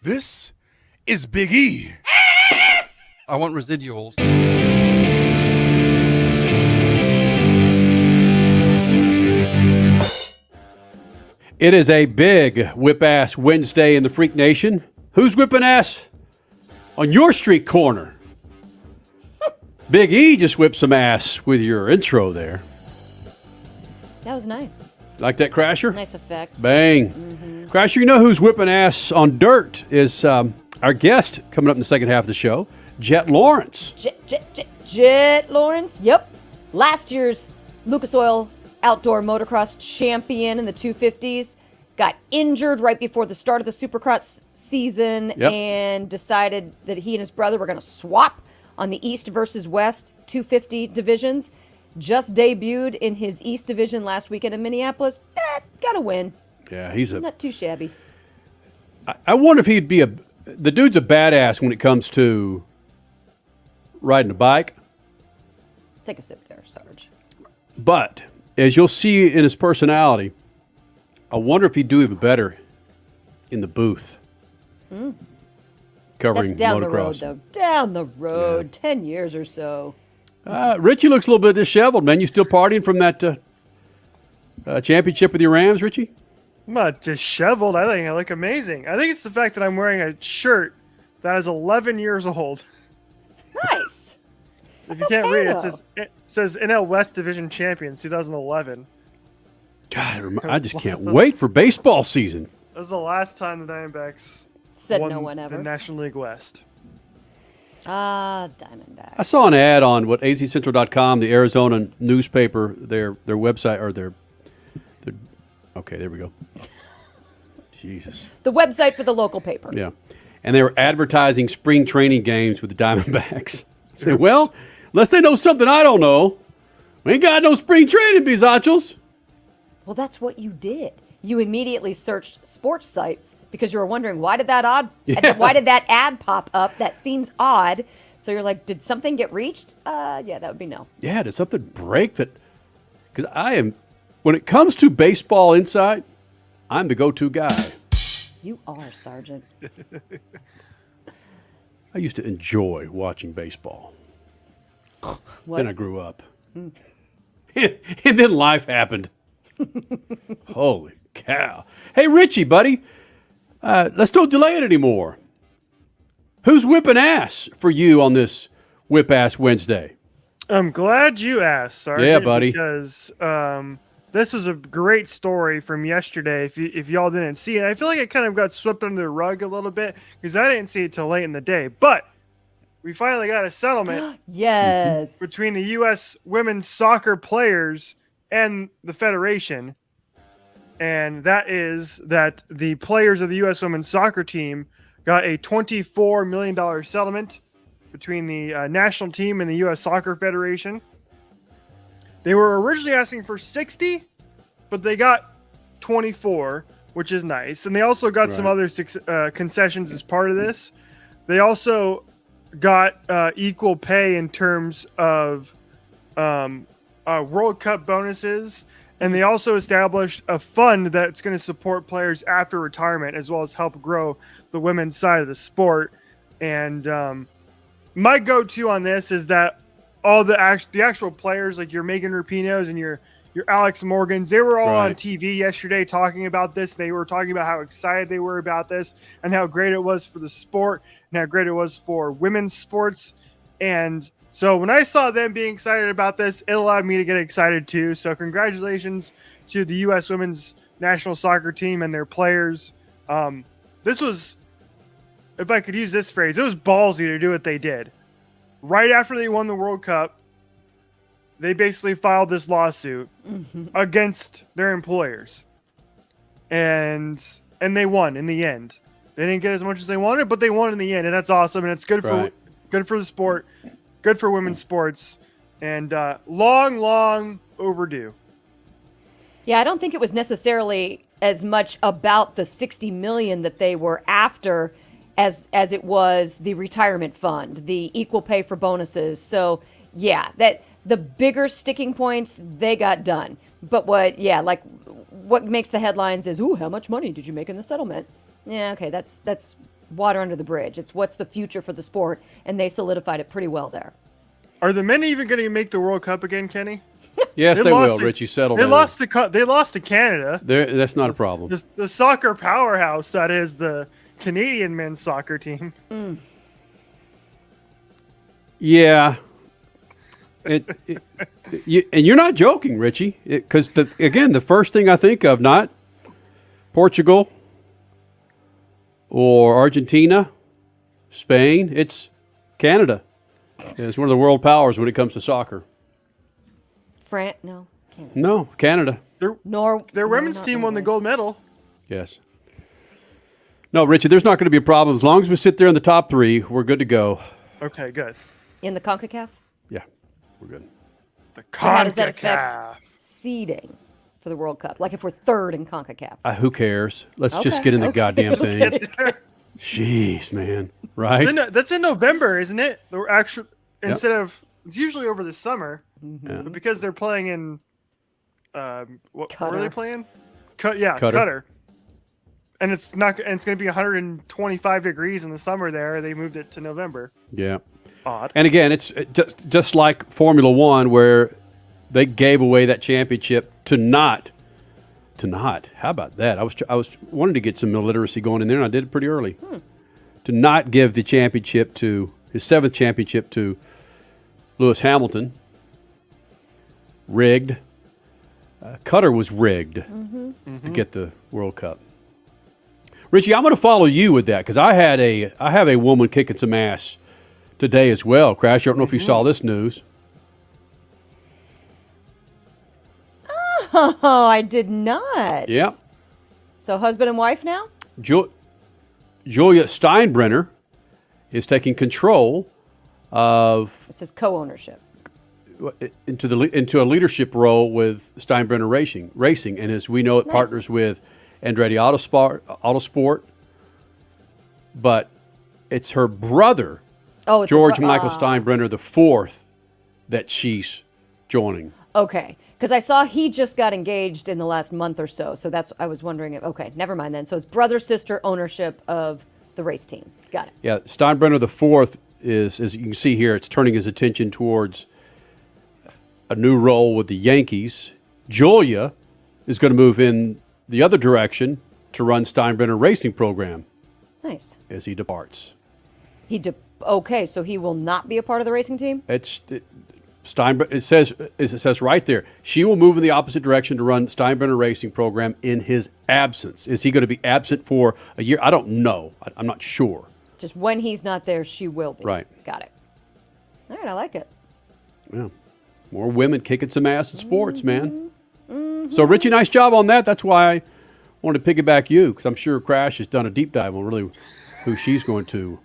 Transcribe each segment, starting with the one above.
This is Big E. I want residuals. It is a big whip-ass Wednesday in the Freak Nation. Who's whipping ass on your street corner? Big E just whipped some ass with your intro there. That was nice. Like that, Crasher? Nice effects. Bang. Crasher, you know who's whipping ass on dirt is our guest coming up in the second half of the show, Jett Lawrence. Jett Lawrence. Yep. Last year's Lucas Oil Outdoor Motocross champion in the 250s. Got injured right before the start of the Supercross season and decided that he and his brother were going to swap on the East versus West 250 divisions. Just debuted in his East division last weekend in Minneapolis. Got a win. Yeah, he's not too shabby. I wonder if he'd be the dude's a badass when it comes to riding a bike. Take a sip there, Sarge. But as you'll see in his personality, I wonder if he'd do even better in the booth. Covering That's down motocross. the road, though. Down the road, 10 years or so. Richie looks a little bit disheveled, man. You still partying from that championship with your Rams, Richie? I'm not disheveled. I think I look amazing. I think it's the fact that I'm wearing a shirt that is 11 years old. Nice. If you can't read it, it says NL West Division Champions 2011. God, I just can't wait for baseball season. That was the last time the Diamondbacks Said won no one ever. the National League West. Diamondbacks. I saw an ad on azcentral.com, the Arizona newspaper, their website, or their okay, there we go. Jesus. The website for the local paper. Yeah. And they were advertising spring training games with the Diamondbacks. I said, well, unless they know something I don't know, we ain't got no spring training, Bizachos. Well, that's what you did. You immediately searched sports sites because you were wondering why did that ad pop up? That seems odd. So you're like, did something get reached? Yeah, that would be no. Yeah, did something break that? Because when it comes to baseball insight, I'm the go-to guy. You are, Sergeant. I used to enjoy watching baseball. What? Then I grew up. And then life happened. Holy cow. Hey, Richie, buddy, let's don't delay it anymore. Who's whipping ass for you on this Whip Ass Wednesday? I'm glad you asked, Sergeant. Yeah, buddy. Because this was a great story from yesterday. If y'all didn't see it, I feel like it kind of got swept under the rug a little bit because I didn't see it till late in the day. But we finally got a settlement. Yes. Between the U.S. women's soccer players and the Federation. And that is that the players of the U.S. women's soccer team got a $24 million settlement between the national team and the U.S. Soccer Federation. They were originally asking for 60, but they got 24, which is nice. And they also got some other concessions as part of this. They also got equal pay in terms of World Cup bonuses. And they also established a fund that's going to support players after retirement, as well as help grow the women's side of the sport. And my go-to on this is that all the actual players, like your Megan Rapinos and your Alex Morgans, they were all on TV yesterday talking about this. They were talking about how excited they were about this and how great it was for the sport and how great it was for women's sports. And so when I saw them being excited about this, it allowed me to get excited too. So congratulations to the U.S. women's national soccer team and their players. This was, if I could use this phrase, it was ballsy to do what they did. Right after they won the World Cup, they basically filed this lawsuit against their employers. And they won in the end. They didn't get as much as they wanted, but they won in the end, and that's awesome. And it's good for the sport. Good for women's sports, and long overdue. Yeah, I don't think it was necessarily as much about the 60 million that they were after as it was the retirement fund, the equal pay for bonuses. So yeah, that the bigger sticking points, they got done. But what makes the headlines is, ooh, how much money did you make in the settlement? Yeah, okay, that's water under the bridge. It's what's the future for the sport, and they solidified it pretty well there. Are the men even going to make the World Cup again, Kenny? Yes, they will. lost to- Richie, settle They down. lost to Canada. That's not a problem. The soccer powerhouse that is the Canadian men's soccer team. Yeah. And you're not joking, Richie, because again, the first thing I think of, not Portugal or Argentina, Spain, it's Canada. It's one of the world powers when it comes to soccer. No, Canada. No, Canada. Their women's team won the gold medal. Yes. No, Richie, there's not going to be a problem. As long as we sit there in the top 3, we're good to go. Okay, good. In the CONCACAF? Yeah, we're good. The How does that affect CONCACAF. seeding for the World Cup? Like if we're third in CONCACAF? Who cares? Let's just Okay, get in the okay. goddamn thing. Jeez, man. Right? That's in November, isn't it? The actual instead of it's usually over the summer, Yeah. but because they're playing in where are they Qatar. playing? Qatar. Qatar. And it's not. And it's going to be 125 degrees in the summer there. They moved it to November. Yeah. Odd. And again, it's just like Formula One, where they gave away that championship to not. How about that? I was wanting to get some illiteracy going in there, and I did it pretty early. To not give the championship to his 7th championship to Lewis Hamilton. Rigged. Qatar was rigged to get the World Cup. Richie, I'm going to follow you with that because I have a woman kicking some ass today as well. Crash, I don't know if you saw this news. Oh, I did not. Yeah. So husband and wife now? Julia Steinbrenner is taking control of It says co-ownership. into a leadership role with Steinbrenner Racing, and as we know, it Nice. partners with Andretti Autosport. But it's her brother, Oh, it's George Michael Steinbrenner the fourth, that she's joining. Okay, because I saw he just got engaged in the last month or so. So I was wondering if, okay, never mind then. So it's brother-sister ownership of the race team. Got it. Yeah, Steinbrenner the fourth is, as you can see here, it's turning his attention towards a new role with the Yankees. Julia is going to move in the other direction to run Steinbrenner Racing Program Nice. as he departs. Okay, so he will not be a part of the racing team? Steinbrenner. It says right there, she will move in the opposite direction to run Steinbrenner Racing Program in his absence. Is he going to be absent for a year? I don't know. I'm not sure. Just when he's not there, she will be. Right. Got it. All right, I like it. Yeah. More women kicking some ass in sports, man. So, Richie, nice job on that. That's why I wanted to piggyback you, because I'm sure Crash has done a deep dive on really who she's going to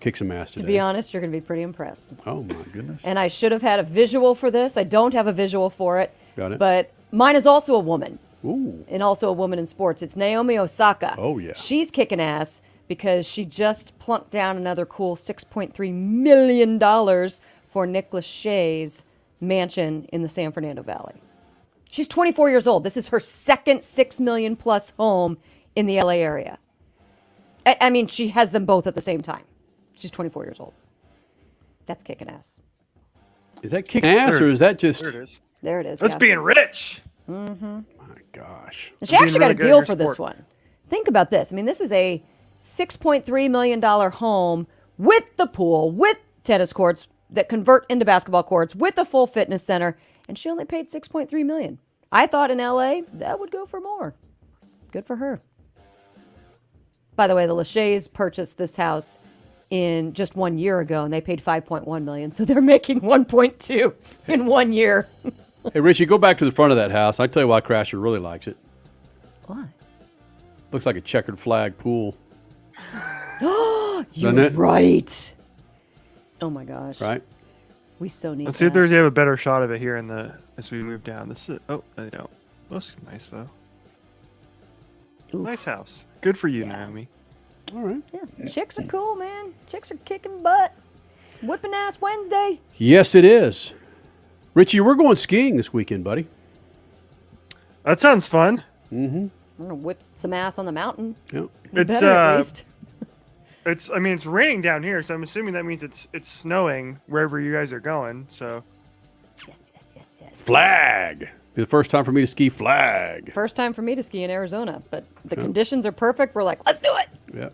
kick some ass today. To be honest, you're going to be pretty impressed. Oh, my goodness. And I should have had a visual for this. I don't have a visual for it. Got it. But mine is also a woman. Ooh. And also a woman in sports. It's Naomi Osaka. Oh, yeah. She's kicking ass because she just plunked down another cool $6.3 million for Nick Lachey's mansion in the San Fernando Valley. She's 24 years old. This is her second $6 million plus home in the LA area. I mean, she has them both at the same time. She's 24 years old. That's kicking ass. Is that kicking ass, or is that just... There it is. There it is. That's yeah. being rich. My gosh. She actually got really a good in deal your for this sport. one. Think about this. I mean, this is a $6.3 million home with the pool, with tennis courts that convert into basketball courts, with a full fitness center, and she only paid $6.3 million. I thought in LA that would go for more. Good for her. By the way, the Lacheys purchased this house in just 1 year ago, and they paid $5.1 million, so they're making $1.2 in 1 year. Hey, Richie, go back to the front of that house. I tell you why Crasher really likes it. Why? Looks like a checkered flag pool. You're it? right. Oh my gosh. Right? We so need Let's see if that. there's have a better shot of it here as we move down. This is I don't. Looks nice though. Oof. Nice house. Good for you, Naomi. All right. Yeah, chicks are cool, man. Chicks are kicking butt. Whipping ass Wednesday. Yes, it is. Richie, we're going skiing this weekend, buddy. That sounds fun. I'm gonna whip some ass on the mountain. Yep. You It's better, at least. it's raining down here, so I'm assuming that means it's snowing wherever you guys are going. So Yes. Flag. Be the first time for me to ski flag. First time for me to ski in Arizona, but the conditions are perfect. We're like, let's do it. Yeah.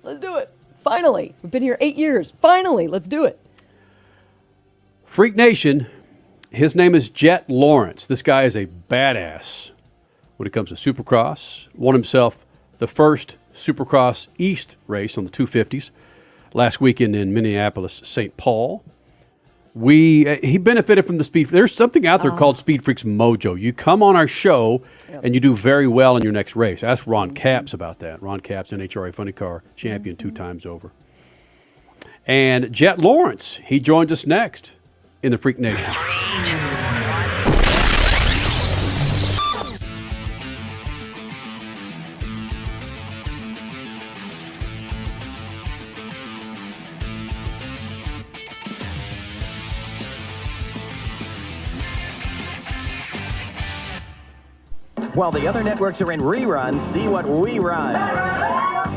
Let's do it. Finally. We've been here 8 years. Finally, let's do it. Freak Nation, his name is Jett Lawrence. This guy is a badass when it comes to Supercross. Won himself the first Supercross East race on the 250s last weekend in Minneapolis, St. Paul. He benefited from the speed. There's something out there called Speed Freaks Mojo. You come on our show and you do very well in your next race. Ask Ron Capps about that. Ron Capps, NHRA Funny Car champion 2 times over. And Jett Lawrence, he joins us next in the Freak Nation. While the other networks are in reruns, see what we run.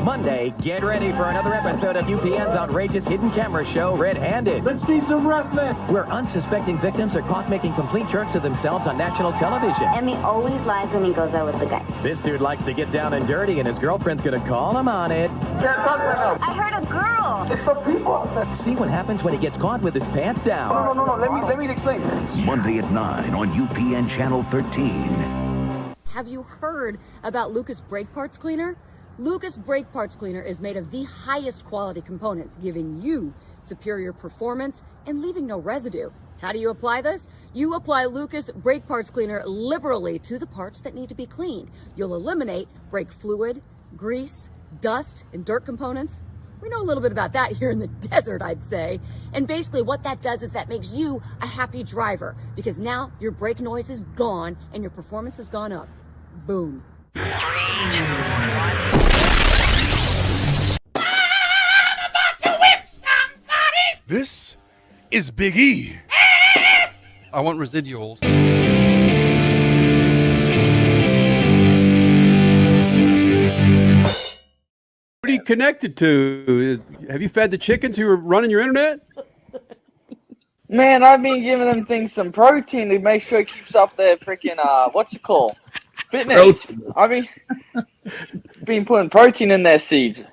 Monday, get ready for another episode of UPN's outrageous hidden camera show, Red-Handed. Let's see some wrestling. Where unsuspecting victims are caught making complete jerks of themselves on national television. Emmy always lies when he goes out with the guy. This dude likes to get down and dirty, and his girlfriend's gonna call him on it. Can't talk right now. I heard a girl. It's for people. See what happens when he gets caught with his pants down. No. Let me explain. Monday at 9 on UPN Channel 13. Have you heard about Lucas Brake Parts Cleaner? Lucas Brake Parts Cleaner is made of the highest quality components, giving you superior performance and leaving no residue. How do you apply this? You apply Lucas Brake Parts Cleaner liberally to the parts that need to be cleaned. You'll eliminate brake fluid, grease, dust, and dirt components. We know a little bit about that here in the desert, I'd say. And basically what that does is that makes you a happy driver because now your brake noise is gone and your performance has gone up. Boom. This is Big E. I want residuals. What are you connected to? Have you fed the chickens who are running your internet? Man, I've been giving them things some protein to make sure it keeps up their freaking what's it called? Fitness. Protein. I mean, been putting protein in their seeds.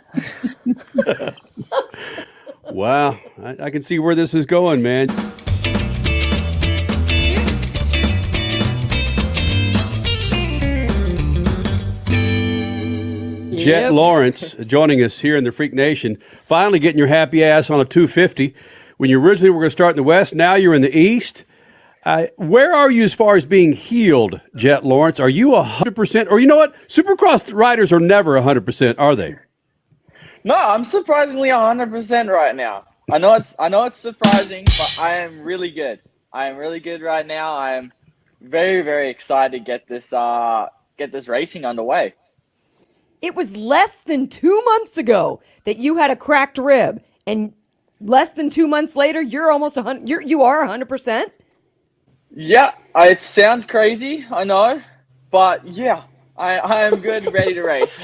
Wow, I can see where this is going, man. Jett Lawrence joining us here in the Freak Nation. Finally getting your happy ass on a 250. When you originally were going to start in the West, now you're in the East. Where are you as far as being healed, Jett Lawrence? Are you 100%? Or you know what? Supercross riders are never 100%, are they? No, I'm surprisingly 100% right now. I know it's surprising, but I am really good. I am really good right now. I am very, very excited to get this racing underway. It was less than 2 months ago that you had a cracked rib, and less than 2 months later, you're almost 100. You are 100%. Yeah, it sounds crazy, I know, but yeah, I am good, ready to race.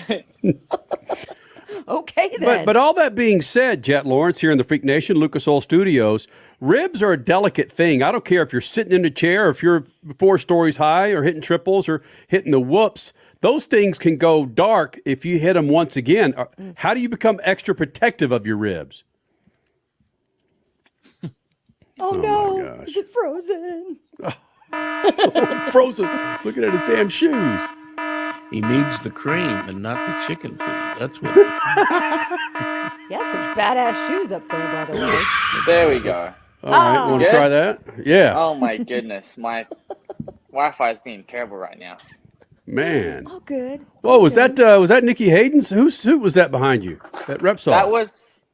Okay, then. But all that being said, Jett Lawrence here in the Freak Nation, Lucas Oil Studios, ribs are a delicate thing. I don't care if you're sitting in a chair, or if you're 4 stories high, or hitting triples, or hitting the whoops. Those things can go dark if you hit them once again. How do you become extra protective of your ribs? Oh no, is it frozen? Frozen. Looking at his damn shoes. He needs the cream and not the chicken feed. That's what. Yeah, some badass shoes up there, by the way. There we go. All right, want to try that? Yeah. Oh my goodness, my Wi-Fi is being terrible right now. Man. Oh, good. Whoa, was that Nikki Hayden's? Whose suit was that behind you? That Repsol?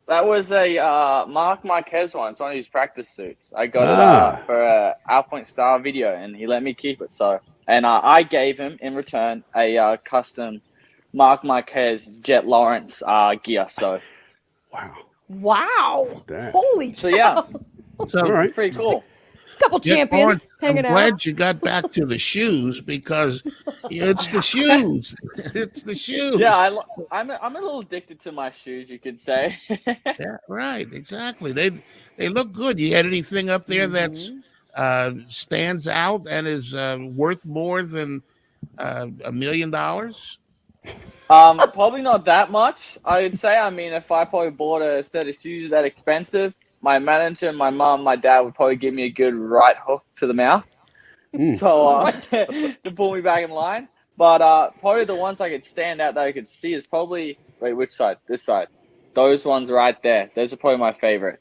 That was a Mark Marquez one. It's one of his practice suits. I got it for a Alpoint Star video, and he let me keep it. So, and I gave him in return a custom Mark Marquez Jett Lawrence gear. So, wow. Wow. That. Holy so yeah, So, All right. pretty cool. Couple champions hanging I'm out. glad you got back to the shoes because it's the shoes. It's the shoes. Yeah, I'm a little addicted to my shoes, you could say. Yeah, right. Exactly. They look good. You had anything up there that's stands out and is worth more than $1 million? Probably not that much. I would say. I mean, if I probably bought a set of shoes that expensive, my manager, my mom, my dad would probably give me a good right hook to the mouth. So to pull me back in line. But probably the ones I could stand out that I could see is probably which side? This side. Those ones right there. Those are probably my favorite.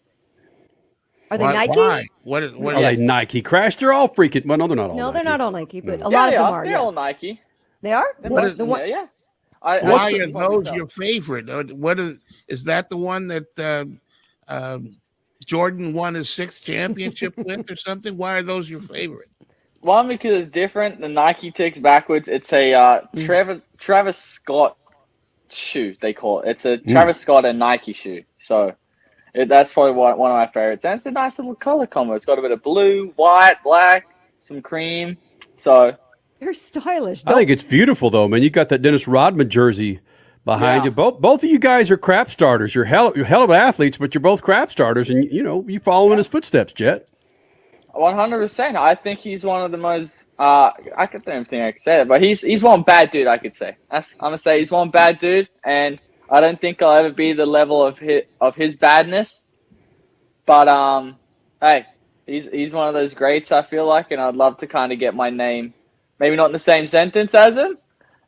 Are they Nike? Why? What Are they Nike Crash? They're all freaking. Well, no, they're not all. No, Nike. they're not all Nike, but a lot of them are. They're all Nike. They are. Yeah. Why are those your favorite? What is that? The one that Jordan won his 6th championship with, or something? Why are those your favorite? One, because it's different. The Nike ticks backwards. It's a Travis Scott shoe, they call it. It's a Travis Scott and Nike shoe. So that's probably one of my favorites. And it's a nice little color combo. It's got a bit of blue, white, black, some cream. So very stylish. I think it's beautiful, though, man. You got that Dennis Rodman jersey behind you. Both of you guys are crap starters. You're hell of athletes, but you're both crap starters, and you follow in his footsteps, Jett. 100%. I think he's one of the most. I don't even think I could say that, but he's one bad dude. I could say. I'm gonna say he's one bad dude, and I don't think I'll ever be the level of his badness. But hey, he's one of those greats. I feel like, and I'd love to kind of get my name, maybe not in the same sentence as him,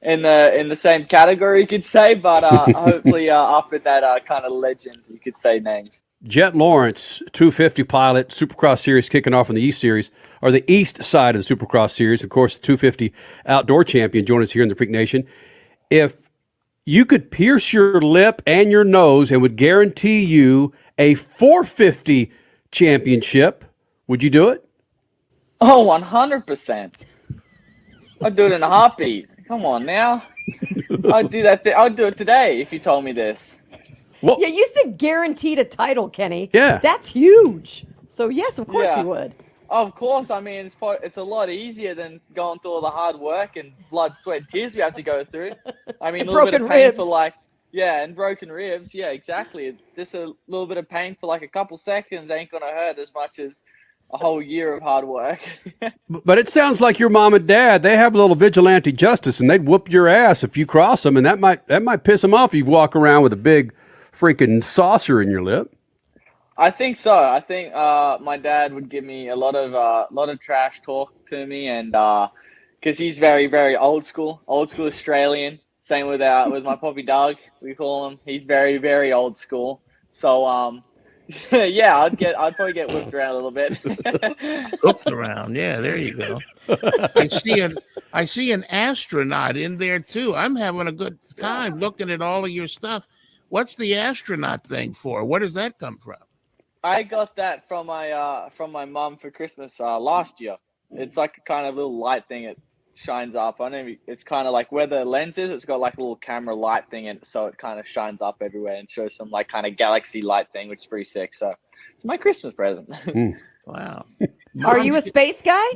in the same category, you could say, but hopefully up at that kind of legend, you could say names. Jett Lawrence, 250 pilot, Supercross Series kicking off in the East Series, or the East side of the Supercross Series. Of course, the 250 outdoor champion joined us here in the Freak Nation. If you could pierce your lip and your nose and would guarantee you a 450 championship, would you do it? Oh, 100%. I'd do it in a heartbeat. Come on now. I'd do that. I'd do it today if you told me this. Well, yeah, you said guaranteed a title, Kenny. Yeah. That's huge. So, yes, of course you would. Of course. I mean, it's a lot easier than going through all the hard work and blood, sweat, tears we have to go through. I mean, a little bit of pain for and broken ribs. Yeah, exactly. Just a little bit of pain for like a couple seconds ain't going to hurt as much as a whole year of hard work. But it sounds like your mom and dad, they have a little vigilante justice, and they'd whoop your ass if you cross them, and that might piss them off if you walk around with a big freaking saucer in your lip. I think so. I think my dad would give me a lot of trash talk to me, and because he's very, very old school Australian. Same with my puppy dog, we call him. He's very, very old school. So yeah, I'd probably get whipped around a little bit. Whipped around, yeah. There you go. I see an astronaut in there too. I'm having a good time looking at all of your stuff. What's the astronaut thing for? Where does that come from? I got that from my mom for Christmas last year. It's like a kind of little light thing. It shines up. I know it's kind of like where the lens is. It's got like a little camera light thing in it, so it kind of shines up everywhere and shows some like kind of galaxy light thing, which is pretty sick. So it's my Christmas present. Wow. Are you a space guy?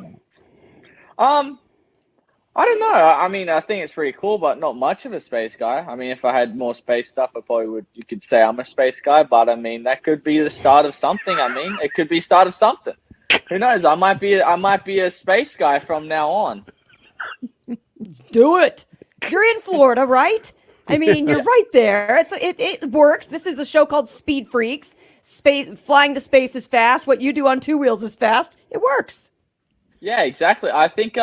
I don't know. I mean, I think it's pretty cool, but not much of a space guy. I mean, if I had more space stuff, I probably would. You could say I'm a space guy, but I mean, that could be the start of something. I mean, it could be the start of something. Who knows? I might be a space guy from now on. Do it. You're in Florida, right? I mean, you're right there. It works. This is a show called Speed Freaks. Flying to space is fast. What you do on two wheels is fast. It works. Yeah, exactly. I think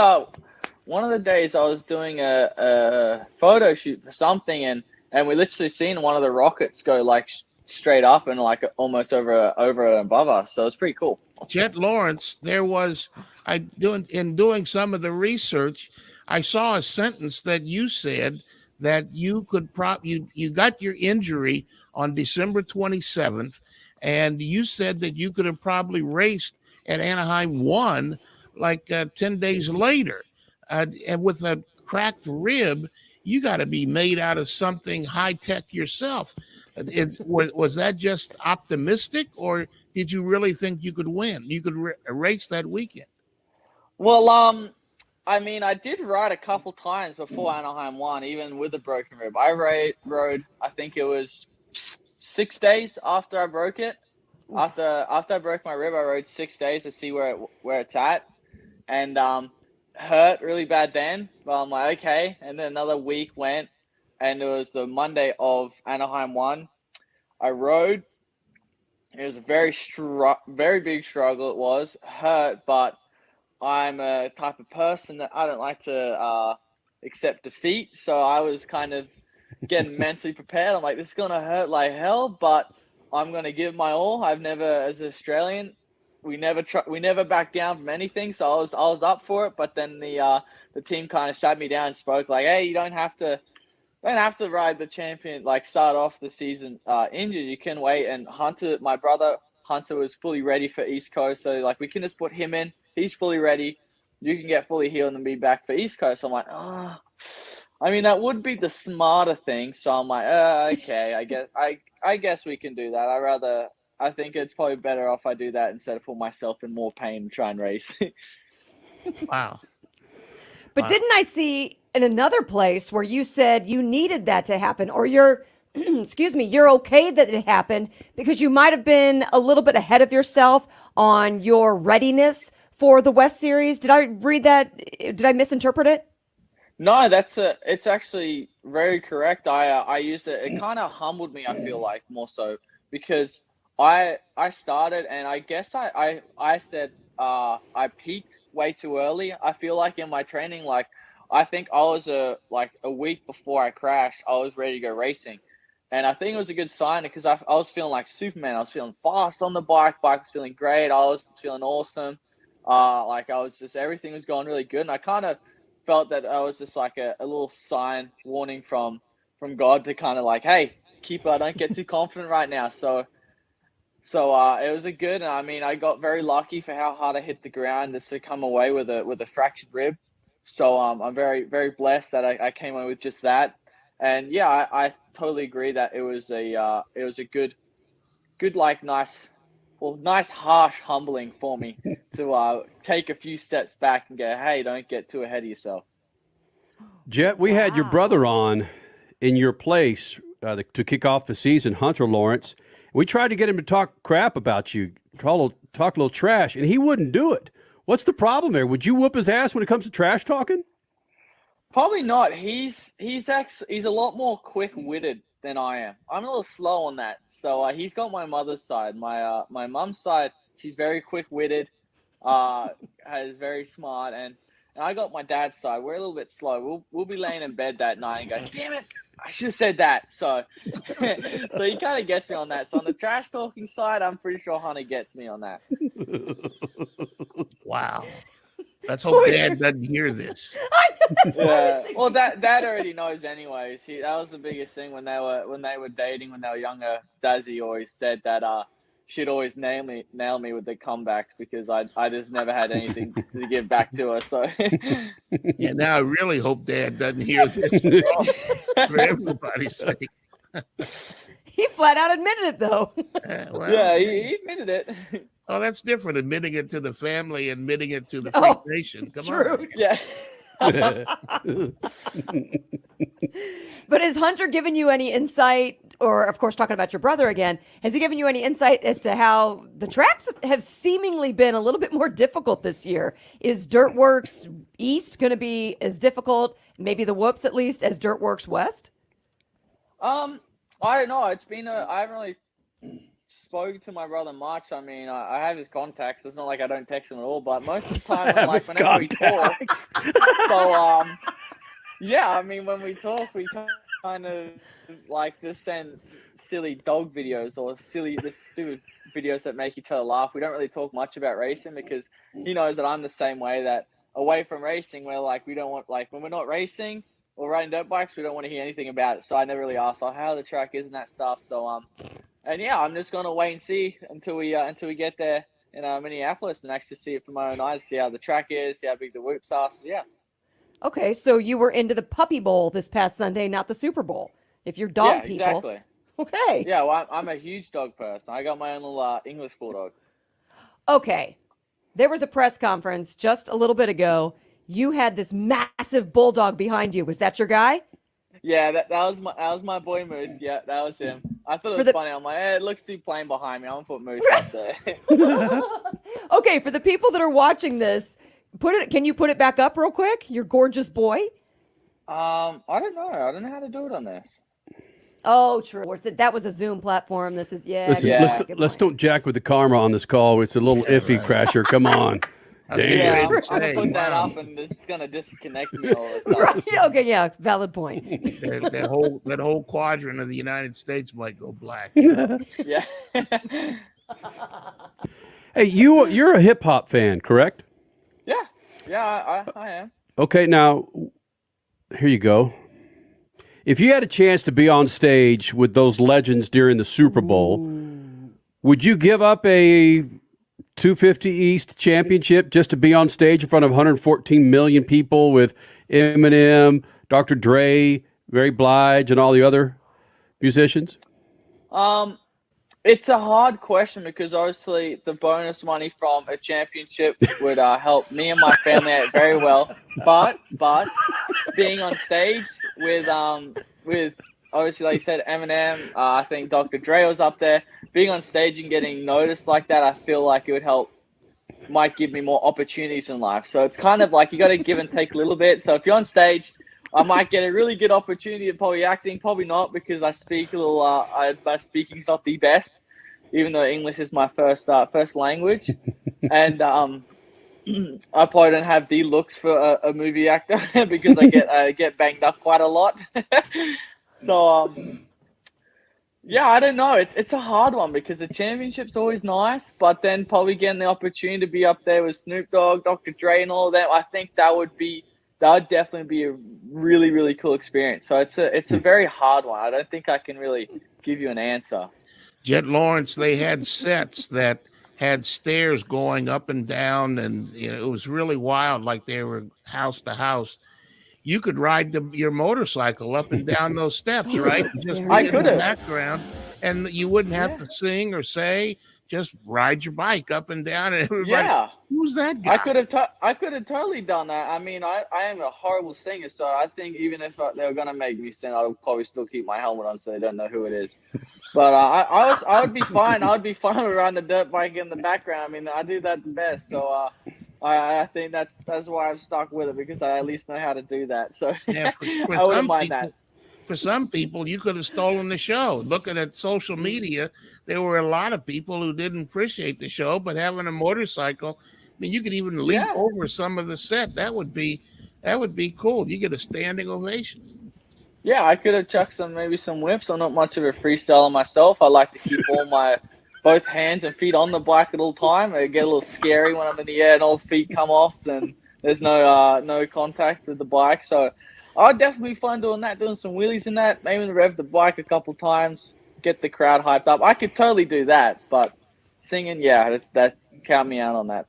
one of the days I was doing a photo shoot for something, and we literally seen one of the rockets go like straight up and like almost over and above us. So it's pretty cool. Jett Lawrence, in doing some of the research, I saw a sentence that you said that you could you got your injury on December 27th, and you said that you could have probably raced at Anaheim 1 like 10 days later. And with a cracked rib, you got to be made out of something high tech yourself. Was that just optimistic, or did you really think you could win? You could race that weekend? Well, I mean, I did ride a couple times before Anaheim won, even with a broken rib. I rode, I think it was 6 days after I broke it. After I broke my rib, I rode 6 days to see where it's at, and hurt really bad then. But I'm like, okay. And then another week went, and it was the Monday of Anaheim 1. I rode. It was a very big struggle. It was hurt, but I'm a type of person that I don't like to accept defeat. So I was kind of getting mentally prepared. I'm like, this is gonna hurt like hell, but I'm gonna give my all. I've never, as an Australian, we never back down from anything. So I was up for it. But then the team kind of sat me down and spoke like, hey, you don't have to ride the champion, like start off the season injured. You can wait. And Hunter, my brother Hunter, was fully ready for East Coast. So like we can just put him in. He's fully ready. You can get fully healed and be back for East Coast. I'm like, oh. I mean, that would be the smarter thing. So I'm like, okay, I guess we can do that. I think it's probably better off I do that instead of put myself in more pain and try and race. Wow. But didn't I see in another place where you said you needed that to happen, or you're, excuse me, you're okay that it happened because you might have been a little bit ahead of yourself on your readiness for the West Series? Did I read that? Did I misinterpret it? No, it's actually very correct. I used it. It kind of humbled me, I feel like, more so, because I started, and I guess I said I peaked way too early. I feel like in my training, like I think I was a week before I crashed, I was ready to go racing. And I think it was a good sign because I was feeling like Superman. I was feeling fast on the bike was feeling great. I was feeling awesome. Everything was going really good. And I kind of felt that I was just like a little sign, warning from God to kind of like, hey, don't get too confident right now. So it was a good, and I mean, I got very lucky for how hard I hit the ground just to come away with a fractured rib. So I'm very, very blessed that I came away with just that. And yeah, I totally agree that it was a good, like nice, harsh humbling for me to take a few steps back and go, hey, don't get too ahead of yourself. Jett, we had your brother on in your place to kick off the season, Hunter Lawrence. We tried to get him to talk crap about you, talk a little trash, and he wouldn't do it. What's the problem there? Would you whoop his ass when it comes to trash talking? Probably not. He's a lot more quick-witted than I am. I'm a little slow on that. So he's got my mother's side. My mom's side, she's very quick-witted, is very smart, and I got my dad's side. We're a little bit slow. We'll be laying in bed that night and go, damn it, I should have said that. So so he kind of gets me on that. So on the trash talking side, I'm pretty sure Hunter gets me on that. Wow. Let's hope Dad doesn't hear this. Yeah. Well, Dad already knows anyways. That was the biggest thing when they were dating when they were younger. Dazzy always said that she'd always nail me with the comebacks because I just never had anything to give back to her. So yeah, now I really hope Dad doesn't hear this for everybody's sake. He flat out admitted it, though. Yeah, he admitted it. Oh, that's different. Admitting it to the family, admitting it to the Freak Nation. Come on. Yeah. But has Hunter given you any insight, or of course talking about your brother again, has he given you any insight as to how the tracks have seemingly been a little bit more difficult this year? Is Dirtworks East going to be as difficult, maybe the whoops at least, as Dirtworks West? I don't know. It's been I haven't really spoken to my brother much. I mean, I have his contacts. It's not like I don't text him at all, but most of the time, whenever we talk. So, yeah, I mean, when we talk, we kind of like just send silly dog videos or stupid videos that make each other laugh. We don't really talk much about racing because he knows that I'm the same way, that away from racing, we're like, we don't want, like, when we're not racing or riding dirt bikes, we don't want to hear anything about it. So I never really ask how the track is and that stuff. So, and yeah, I'm just gonna wait and see until we get there in Minneapolis and actually see it from my own eyes, see how the track is, see how big the whoops are. So yeah. Okay, so you were into the Puppy Bowl this past Sunday, not the Super Bowl. If you're dog people, exactly. Okay. Yeah, well, I'm a huge dog person. I got my own little English bulldog. Okay. There was a press conference just a little bit ago. You had this massive bulldog behind you. Was that your guy? Yeah, that was my boy Moose. Yeah, that was him. I thought it was funny. I'm like, it looks too plain behind me. I'm gonna put Moose up there. Okay, for the people that are watching this, can you put it back up real quick? Your gorgeous boy? I don't know. I don't know how to do it on this. Oh, true. That was a Zoom platform. This is Listen, Yeah. let's don't jack with the karma on this call. It's a little iffy, Crasher. Come on. Yeah, Damn. I'm gonna put that up, and this is gonna disconnect me all this time. Right. Okay, yeah, valid point. that whole quadrant of the United States might go black. Yeah. Hey, you're a hip hop fan, correct? Yeah, I am. Okay, now here you go. If you had a chance to be on stage with those legends during the Super Bowl, would you give up a 250 East championship just to be on stage in front of 114 million people with Eminem, Dr. Dre, Mary Blige, and all the other musicians? It's a hard question because obviously the bonus money from a championship would help me and my family out very well. But being on stage with obviously, like you said, Eminem, I think Dr. Dre was up there. Being on stage and getting noticed like that, I feel like it might give me more opportunities in life. So it's kind of like you got to give and take a little bit. So if you're on stage, I might get a really good opportunity at probably acting, probably not because I speak a little. My speaking's not the best, even though English is my first language, and I probably don't have the looks for a movie actor because I get banged up quite a lot. So yeah, I don't know. It's a hard one because the championship's always nice, but then probably getting the opportunity to be up there with Snoop Dogg, Dr. Dre, and all of that, I think that would definitely be a really, really cool experience. So it's a very hard one. I don't think I can really give you an answer. Jett Lawrence, they had sets that had stairs going up and down, and it was really wild, like they were house to house. You could ride your motorcycle up and down those steps, right? Just I be in could the have. background, and you wouldn't have to sing or say. Just ride your bike up and down, and everybody, who's that guy? I could have totally done that. I mean, I am a horrible singer, so I think even if they were gonna make me sing, I would probably still keep my helmet on so they don't know who it is. But I would be fine. I would be fine with riding the dirt bike in the background. I mean, I do that the best. So I think that's why I've stuck with it because I at least know how to do that. So Yeah, I wouldn't mind that. For some people, you could have stolen the show. Looking at social media, there were a lot of people who didn't appreciate the show, but having a motorcycle, I mean, you could even leap over some of the set. That would be cool. You get a standing ovation. Yeah, I could have chucked maybe some whips. I'm not much of a freestyler myself. I like to keep all my both hands and feet on the bike at all time. It get a little scary when I'm in the air and all feet come off and there's no contact with the bike. So I'd definitely be fun doing that, doing some wheelies in that, maybe rev the bike a couple times, get the crowd hyped up. I could totally do that, but singing, yeah, that's count me out on that.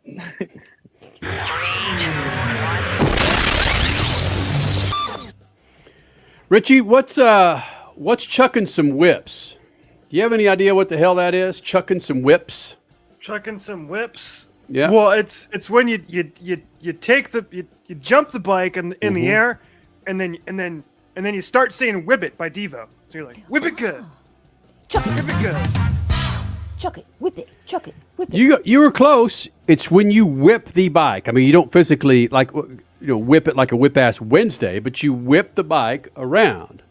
Richie, what's chucking some whips? Do you have any idea what the hell that is? Chucking some whips? Chucking some whips. Yeah. Well, it's when you take you jump the bike in the air, and then you start saying "Whip It" by Devo. So you're like, "Whip it good, Chuck it, whip it good." chuck it, whip it, chuck it, whip it. You were close. It's when you whip the bike. I mean, you don't physically whip it like a whip-ass Wednesday, but you whip the bike around.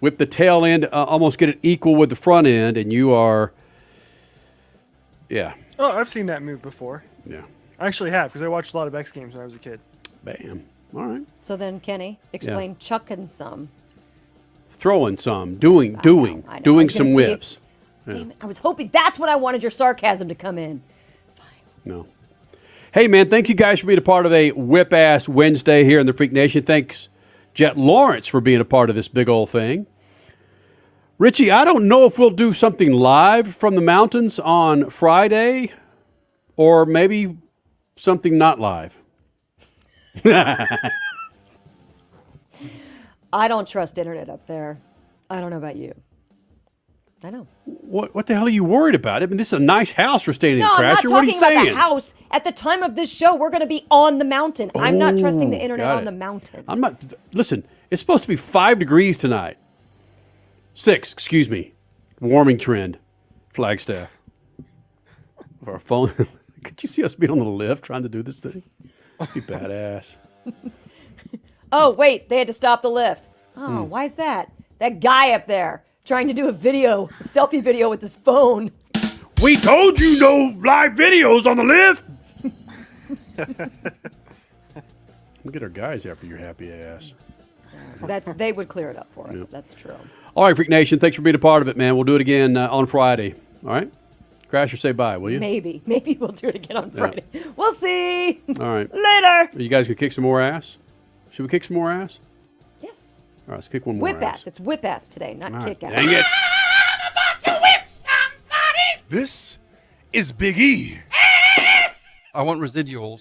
Whip the tail end, almost get it equal with the front end, and you are, yeah. Oh, I've seen that move before. Yeah. I actually have because I watched a lot of X Games when I was a kid. Bam. All right. So then, Kenny, explain chucking some. Throwing some, doing I know. I some was gonna see whips. Damn it, I was hoping that's when I wanted your sarcasm to come in. No. Hey, man, thank you guys for being a part of a whip-ass Wednesday here in the Freak Nation. Thanks, Jett Lawrence, for being a part of this big old thing. Richie, I don't know if we'll do something live from the mountains on Friday or maybe something not live. I don't trust internet up there. I don't know about you. I know. What the hell are you worried about? I mean, this is a nice house we're staying in, No, I'm not Crasher. What are you talking about saying? the house. At the time of this show, we're going to be on the mountain. I'm not trusting the internet got on it. the mountain. I'm not. Listen, it's supposed to be 5 degrees tonight. 6, excuse me. Warming trend. Flagstaff. Of our phone. Could you see us being on the lift trying to do this thing? That'd be badass. Oh, wait, they had to stop the lift. Oh, why is that? That guy up there trying to do a selfie video with his phone. We told you no live videos on the lift. We'll get our guys after your happy ass. They would clear it up for us. Yep. That's true. All right, Freak Nation, thanks for being a part of it, man. We'll do it again on Friday. All right? Crasher, say bye, will you? Maybe we'll do it again on Friday. We'll see. All right. Later. Are you guys going to kick some more ass? Should we kick some more ass? Yes. All right, let's kick one more Whip ass. It's whip ass today, not kick ass. Dang it. This is Big E. I want residuals.